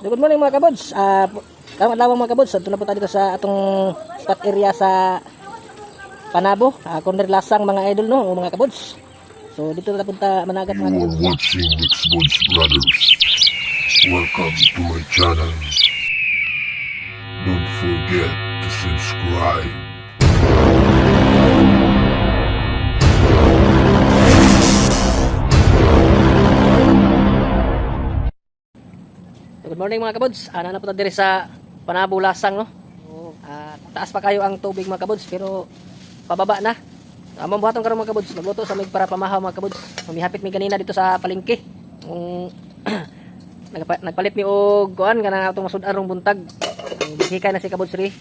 Good morning mga kabods. Karon adlaw mga kabods, adto na po tayo dito sa atong spot area sa Panabo, corner lasang mga idol no, o mga kabods. So dito na punta managat mga You kabods. are watching Mixbods Brothers. Welcome to my channel. Don't forget to subscribe. Good morning mga kabods. Ana na po tayo diri sa Panabo lasang no. Taas pa kayo ang tubig mga kabods pero pababa na. Among buhaton karon mga kabods, nagluto sa mig para pamahaw mga kabods. Humihapit mi ganina dito sa palengke. Nagpalit mi og kuan kanang atong masud-arong buntag. Bisikay na si Kabods Ri.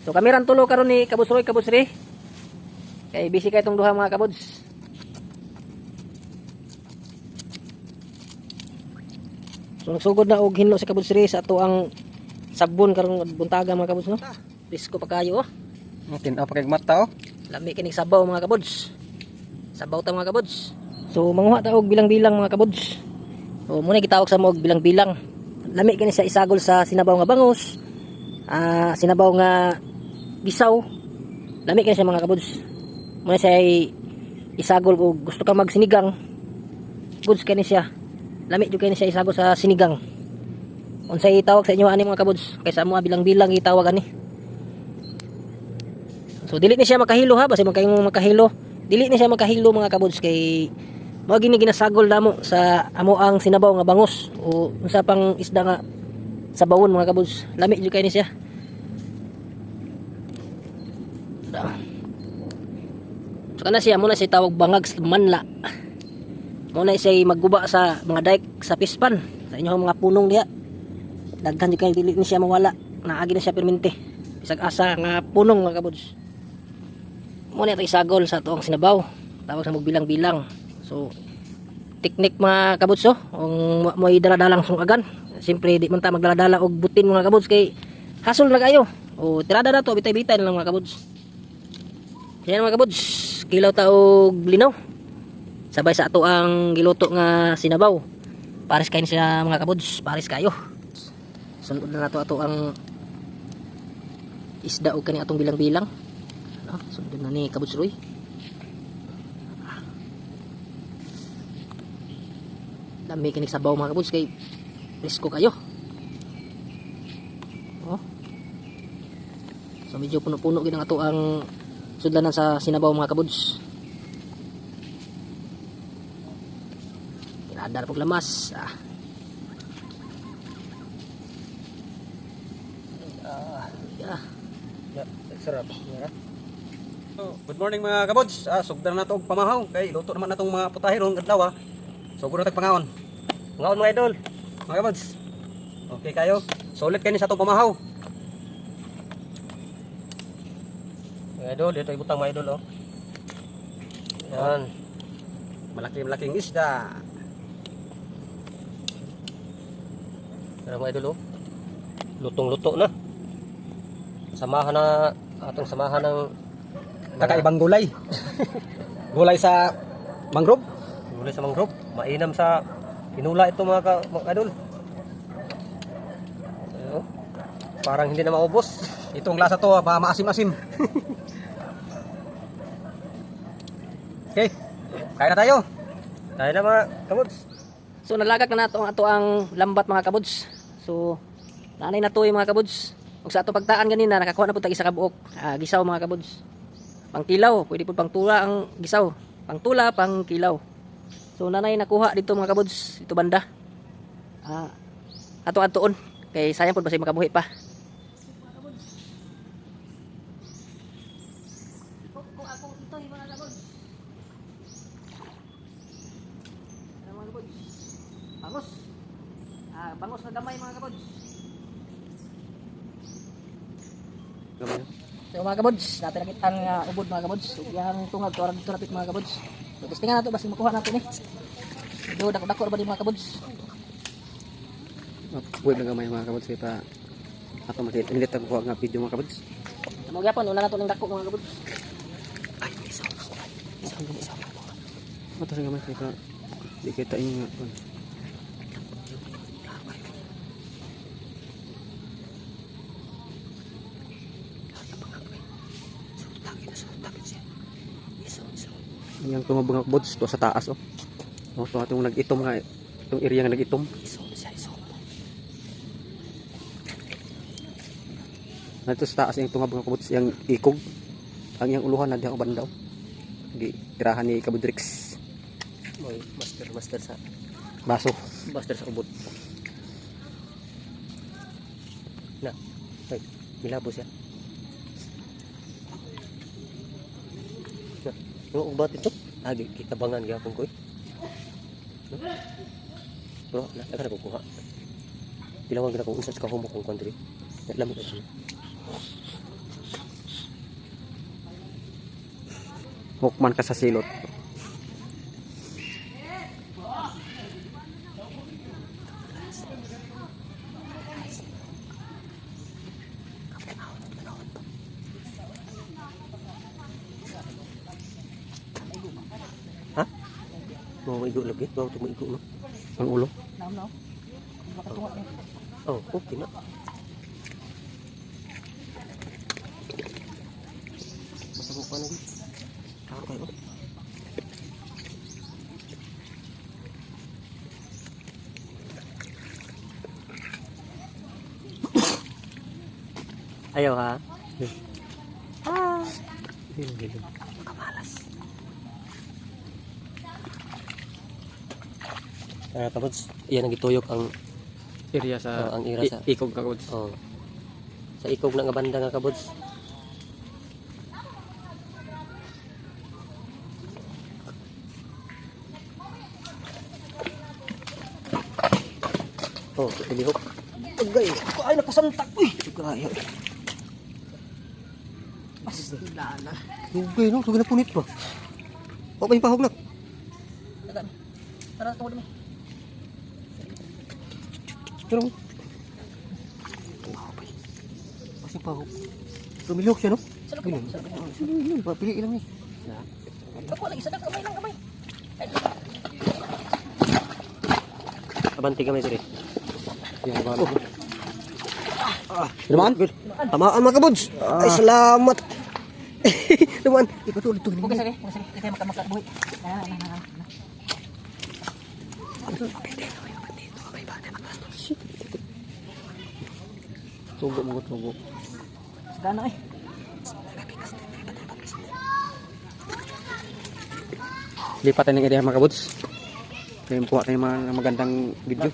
So kami ran tulo karon ni Kabods Roy, Kabods Ri. Kay busy kay itong duha mga kabods. So nagsugod na og hinlo si Kabods Ri sa ato ang sabon karong buntaga mga kabods no. Risko pa kayo oh. Tinaw pa kay mata oh. Lami kining sabaw mga kabods. Sabaw ta mga kabods. So manguha ta og bilang-bilang mga kabods. So muna gitawag sa mo og bilang-bilang. Lami kini sa isagol sa sinabaw nga bangos. Sinabaw nga gisaw. Lami kini sa mga kabods. Muna siya isagol og gusto ka magsinigang. Goods kini siya. Lami jud kini siya isagol sa sinigang. Unsay tawag sa inyo ani mga kabods? Kaysa mo bilang-bilang gitawag ani. So dili ni siya makahilo ha, basta magkayong makahilo. Dili ni siya makahilo mga kabods kay mao gini ginasagol namo sa amo ang sinabaw nga bangos o unsa pang isda nga sabawon mga kabods. Lami jud kay ni siya. So kana siya muna siya tawag bangag sa manla. Muna siya magguba sa mga dike sa pispan sa inyong mga punong diha. Daghan jud kay dili ni siya mawala. Naagi na siya permente. Bisag asa nga punong mga kabods. Muna ito isagol sa tuong sinabaw. Tawag sa magbilang-bilang. So, teknik mga kabods oh. Kung mo idala-dalang sungagan. Siyempre, di man ta magdala-dala og butin mga kabods. Kay hasol na kayo. O, tirada na to. Bitay-bitay na lang mga kabods. Yan mga kabods. Kilaw ta og linaw. Sabay sa ato ang giluto nga sinabaw. Pares kayo siya mga kabods. Pares kayo. Sunod na nato ato ang isda o kani atong bilang-bilang. Sunod na ni Kabods Roy. Dami kinig sabaw mga kabods kay risko kayo. Oh. So medyo puno-puno gid ang ato ang sudlanan sa sinabaw mga kabods. Pinadar pug lamas. Sarap. Good morning mga kabods. Sugdan na to og pamahaw kay luto naman natong mga putahiron adlaw. Sugod na tag pangaon. Pangaon mga idol. Mga kabods. Okay kayo. Solid kay ni sa tong pamahaw. Mga idol, dito ibutang mga idol oh. Yan. Malaki-malaking isda. Yan mga idol oh. Lutong-luto na. Samahan na atong samahan ng kakaibang gulay. Gulay sa mangrove. Gulay sa mangrove. Mainam sa pinula ito mga idol. Parang hindi na maubos. Itong lasa to, maasim-asim. Okay, kaya na tayo. Tayo na mga kabods. So nalagak na nato ang ato ang lambat mga kabods. So nanay na to yung mga kabods. Ug sa ato pagtaan ganina nakakuha na pud tag isa ka buok. Gisaw mga kabods. Pangkilaw, pwede pud pangtula ang gisaw. Pangtula, pangkilaw. So nanay nakuha dito mga kabods, dito banda. Ato-atoon kay sayang pud basi makabuhi pa. Bangos. Bangos na gamay mga kabods. So mga kabods, natin nakita ang ubod mga kabods. So yung tungag to dito napit mga kabods. So testingan nato basi makuha natin do dako-dako ba di mga kabods. Web na gamay mga kabods kay pa ato makita ini ta ko nga video mga kabods. Amo gyapon una nato ning dako mga kabods. Ay, isa. Mata sa gamay kay pa di kita inyo nga. Yung tunga mga kabuds, to sa taas oh. Oh, itong nag-itom nga, itong area nga nag-itom. Nito sa taas yung tunga mga kabuds, yung ikog. Ang yung uluhan na diyan bandaw. Di tirahan ni Kabudrix. Moy master sa Baso. sa ubod. Na. Ay, milabo siya. Na, yung ubat ito, agi kitabangan gyapon ko. Bro, na ka na kukuha. Pilawag na kung unsa ka humok kung country. Lamig ka. Hukman ka sa silot. Ha? Mau maigo lagi? Mau tu maigo no? Ang ulo. Oh, okay na. Masabok pa lagi. Tao kayo. Ayaw ha? Kamalas. Kabuds, iyan ang gituyok ang Area sa ang ira sa ikog ka kabuds. oh. Sa ikog na nga banda nga kabuds. Oh, ilihok. Agay, ay nakasantak. Uy, kaya. Asdana. Ugay no, tugay na punit pa. O pa yung pahog na. Tara, tungod mo. Pero kasi pahog. Rumilok siya no? Pili ilang ni. Ako lagi sadak kamay lang kamay. Abanti kamay dire. Yan ba? Naman? Tamaan mga kabuds. Ay salamat. Naman. Ipatuloy to. Okay, sige. Ito yung makabuhi. Tugo mo tugo. Sana eh. Lipat tayo ng area mga kabuds. Kaya kuha tayo mga magandang video.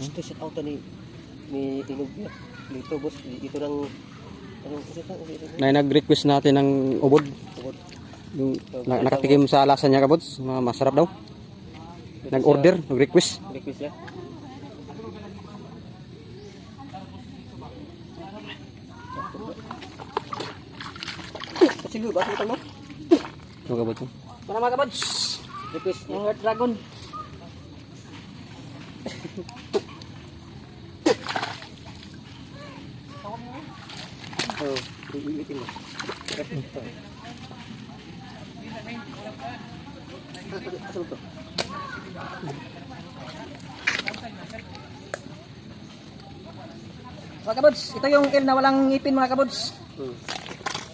Ito set out ni Tinog niya. Dito boss, ito lang anong set out Na nag-request natin ng ubod. Yung nakatikim sa lasa niya kabuds, masarap daw. Nag-order, nag-request. request niya. Sige, basta ito mo. Ito kabuds. Para mga kabods. Request yung Red Dragon. Oh, iitin mo. Asal to? Mga kabods, ito yung il na walang ngipin mga kabods.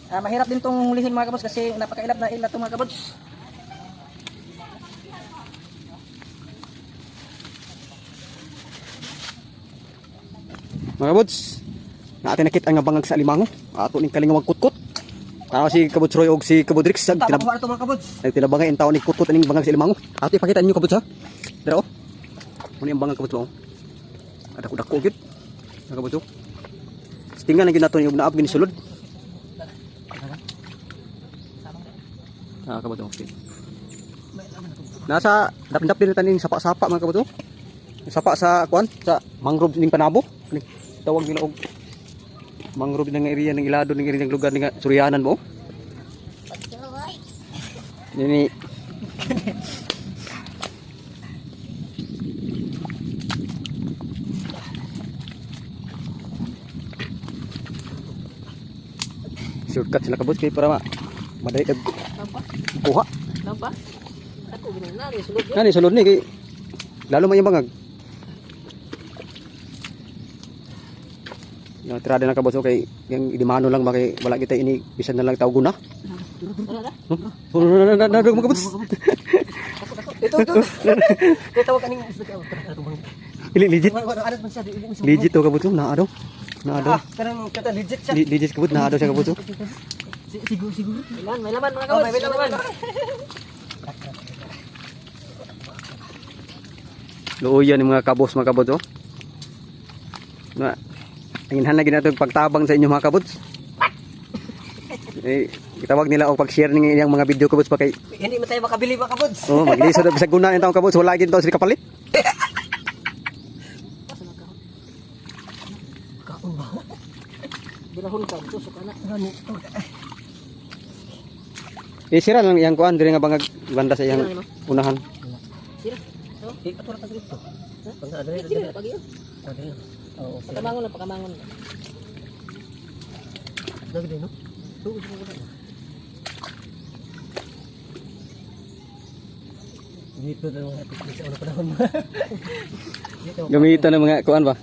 Mahirap din tong hulihin mga kabods kasi napakailap na il na itong mga kabods. Mga kabuds, natin nakita nga bangag sa alimango. Ato ning kalinga magkutkot. Tao si Kabuds Roy og si Kabudrix sag Tapakuha na ito mga kabods. tinabangay ang tao ni kutkot aning bangag sa alimango. Ato ipakita ninyo kabuds ha. Dara oh. Muna yung bangag kabuds mo. Ada ko dako gyud. Mga kabuds oh. Tingnan na gyud nato yung naap gini sulod. Kabuds okay. Nasa dap-dap din tanin sapa-sapa mga kabuds oh. Sapa sa kuan sa mangrove ning Panabo. Tawag nila og mangrove ng area ng ilado ng area ng lugar ng Suryanan mo. Ini shortcut sila kabuds kay para madali kag kuha. pa. Ako gini na ni sulod. Nani sulod ni kay lalo man yung bangag. Na tirada na kabots kay yung idimano lang makay wala kita ini bisan na lang tawag guna. Nadog mga kabots. Ito. Tawag kaning Legit. adat man siya. Legit to kabots na ado. Na ado. Karang kata legit siya. Legit kabot na ado siya kabots. Siguro. May laman mga kabots. May laman. Luoyan yung mga kabos mga kabots oh. Na inhan lagi nato pagtabang sa inyo mga kabots. Kitawag nila o pag-share ng iyang mga video kabots pa kay Hindi man tayo makabili mga kabots. oh maglisod na bisag guna taong kabots wala gid taw sila kapalit. Kaon ba? Bilahon ka tusok ana. Gani. Sira lang iyang kuan diri nga bangag banda sa iyang unahan. Sira. Atura ta dito. Pag adre pagi. Oo. Pakamangon. Dagde no? Tugod mo na. Dito daw ang happy sa una panahon. Gamitan ng mga kuan ba?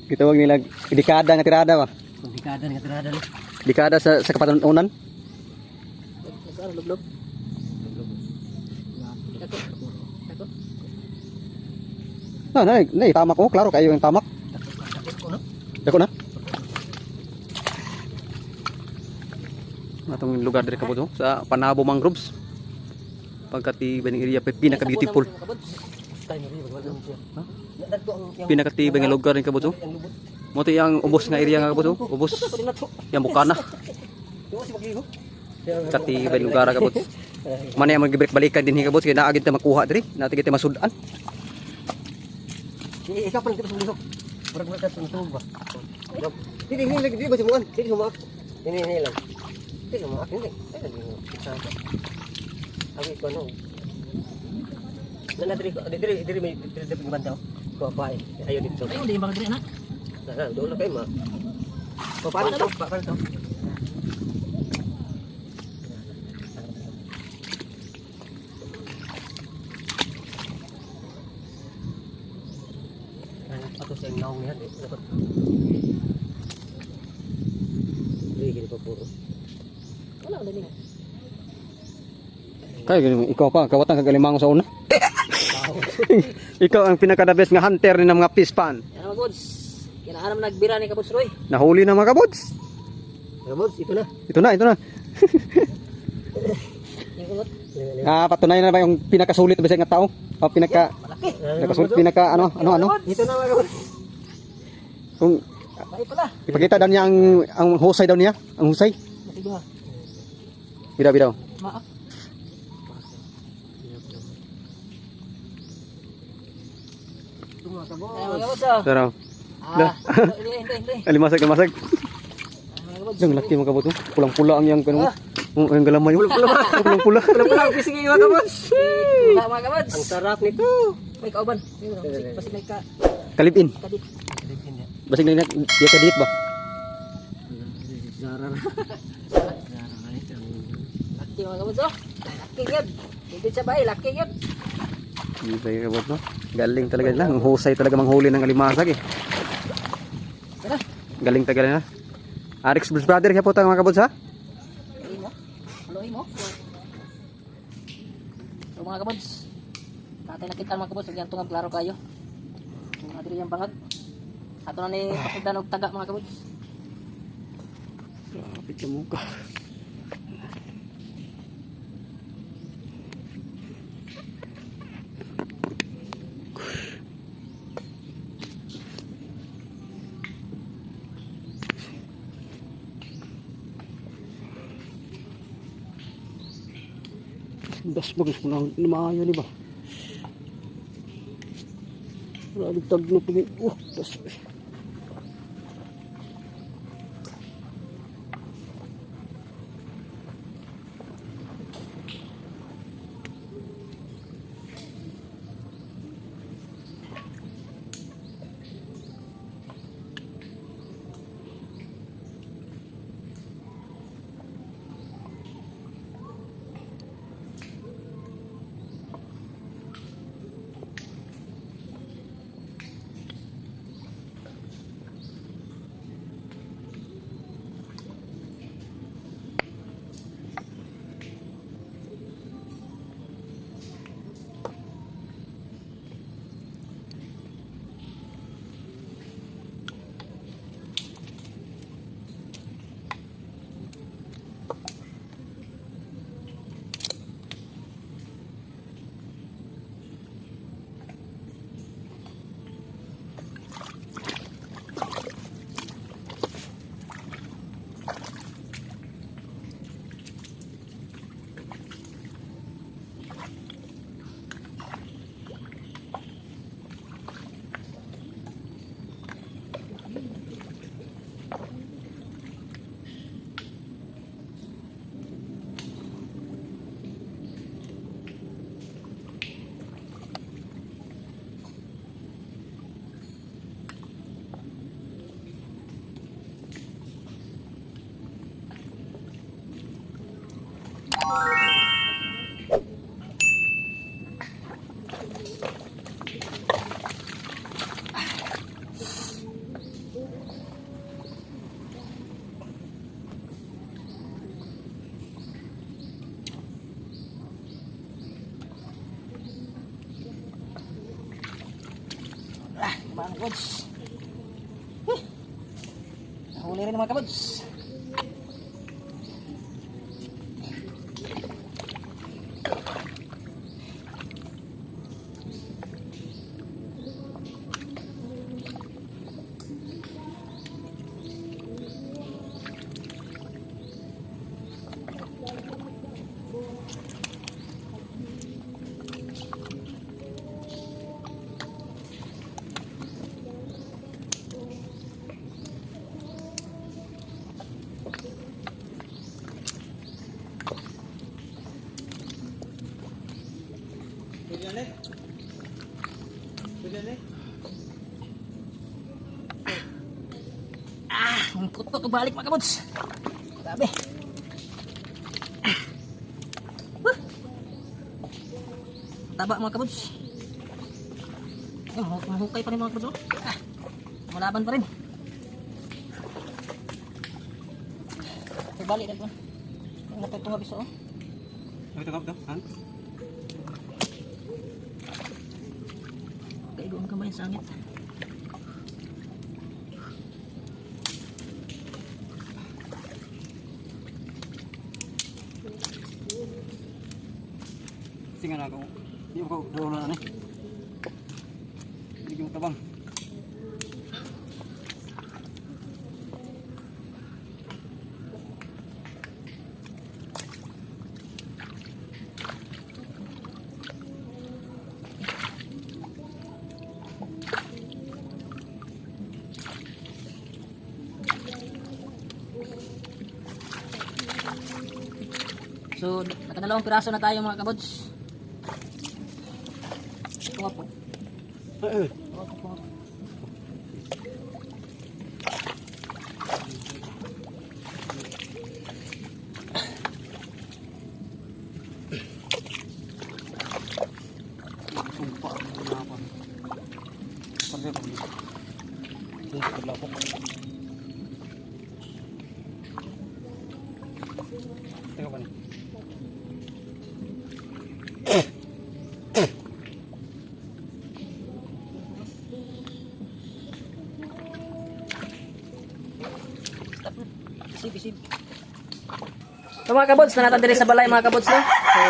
Gitawag nila dekada nga tirada ba? Dekada nga tirada no. Dekada sa kapatanunan. Nagkaroon lublob. Ako. Nay, tamak ko, klaro kayo yung tamak. Dako na. Atong lugar diri kabots sa Panabo Mangroves. Pagkatibay ng area pinaka beautiful. Pinakatibay nga lugar rin kabots. Mo to yang ubos nga area nga kabots. Ubos. Yang bukana. Katibay lugar kabots. Mana yang magbalik-balikan din kabots kay naagid ta makuha diri, natin kita masudan. Ikaw pa lang kita sumulok. Murag mo ka sumulok ba? Hindi lagi di ba sumuan? Hindi sumak. Ini lang. Hindi sumak hindi. Abi ko no. Nana diri may bandaw. Ko pa ayo dito. Ayo di ba diri na? Nah, dolo kay ma. Paano to? Paano to? Ato sa naong niya dapat. Gini pa puro. Wala na din. Kay ikaw pa kawatan kagalimango sa una. Ikaw ang pinaka-the best nga hunter ni ng mga pispan. Yan mga gods. Kinaanam nagbira ni Kabots Roy. Nahuli na mga kabots. Kabots, ito na. Ito na. Yung kulot. Patunay na ba yung pinakasulit ba nga tao? O pinakasulit pinaka ano? Ito na mga Kabots. Kung Bait pala. ipakita daw niya ang husay daw niya, ang husay. Matigo ha. Bida. Maak. Ito mga Kabots. Ay mga Kabots oh. Tara. Hindi. Alimasag. Mga Kabots. Ang laki mga kabots. Pulang-pula ang yang kanong. Ang galamay. Pulang-pula. Pulang pising mga Kabots. Wala mga Kabots. Ang sarap nito. May kauban. Basta may Kalipin. kadit. Basig na dia kadit ba? Laki mga Kabots oh. Laki yun. Hindi siya ba laki yun. Hindi tayo kabots no. Galing talaga nila. Ang husay talaga manghuli ng alimasag eh. Galing talaga na. Arix Blues Brother kaya po tayo mga kabots ha? Haluin mo. So mga Kabots. Tatay nakita mga Kabots. Nagyan itong klaro kayo. Yung adri yung bangag. Ato na ni pagdan og taga mga Kabots. Kapit sa muka. Das bagus mo nang lumayo ni ba? Wala tag na pagi. Das. kabods. Nahuli rin mga kabods. Ang puto balik mga kabods. Grabe. Taba mga kabods. Mahukay pa rin mga kabods. Malaban pa rin. Balik na ito. Ang natagpunga biso. Ito ka ito. Han? Kaigoon ka ba yung sangit? Singan ako. Di ko doon na ni. Di ko tabang. So, nakadalawang piraso na tayo mga kabods. Ito po. Tengok pa ni. Isip. So mga kabods, na natin diri sa balay mga kabods no. So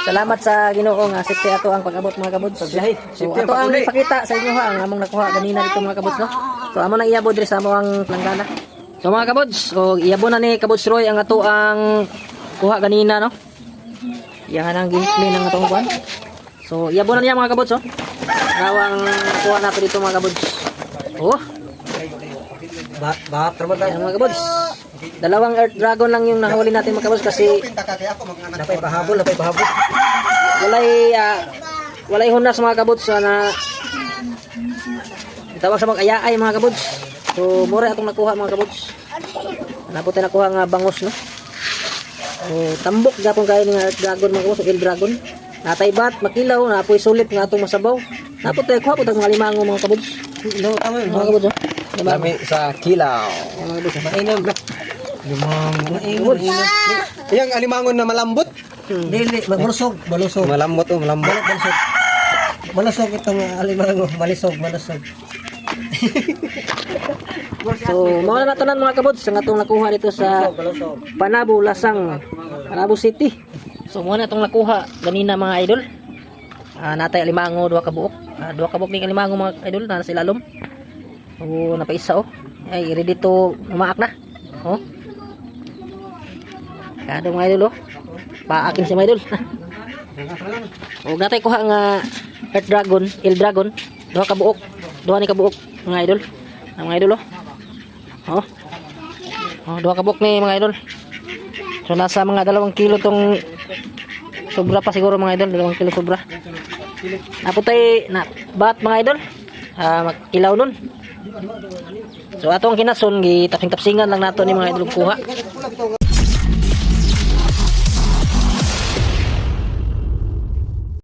salamat sa Ginoo nga safety ato ang pag-abot mga kabods. So ato ang ipakita sa inyo ha ang among nakuha ganina dito mga kabods no. So amo nang iyabo diri sa among planggana. So mga kabods, so iyabo na ni Kabods Roy ang ato ang kuha ganina no. Yan ang gameplay ng atong kuan. So iyabo na niya mga kabods oh. Rawang kuha nato dito mga kabods. Oh. Yan mga kabods. Dalawang Earth Dragon lang yung nahuli natin mga kabods kasi napay pahabol. Walay hunas mga kabods na tawag sa mag-ayaay mga kabods. So mura atong nakuha mga kabods. Naputi nakuha nga bangos no. So tambok gapon kayo ng Earth Dragon mga kabods, El Dragon. Natay bat, makilaw, napoy sulit nga atong masabaw. Naputi kuha pud ang mga limango mga kabods. Mga kabods. Lami sa kilaw. Mga kabods, mainam. Limangon. Yang alimangon na malambot. Dili, malusog. Malambot oh, malambot. Malusog itong alimango, malusog. So, mga natanan mga kabods, ang atong nakuha dito sa Panabo, Lasang, Panabo City. So, mga natong nakuha ganina mga idol. Natay alimango, 2 kabuok. 2 kabuok ni alimango mga idol, na sa ilalom. So, napaisa oh. Ay, ready to umaak na. Oh. Kado mga idol oh. Paakin si mga idol. O natay kuha nga Earth Dragon, El Dragon, 2 kabuok. 2 ni kabuok mga idol. Ang mga idol oh. Oh, 2 kabuok ni mga idol. So nasa mga 2 kilo tong sobra pa siguro mga idol, 2 kilo sobra. Naputay na bat mga idol. Magkilaw nun. So atong kinason gitapsing-tapsingan lang nato ni mga idol kuha.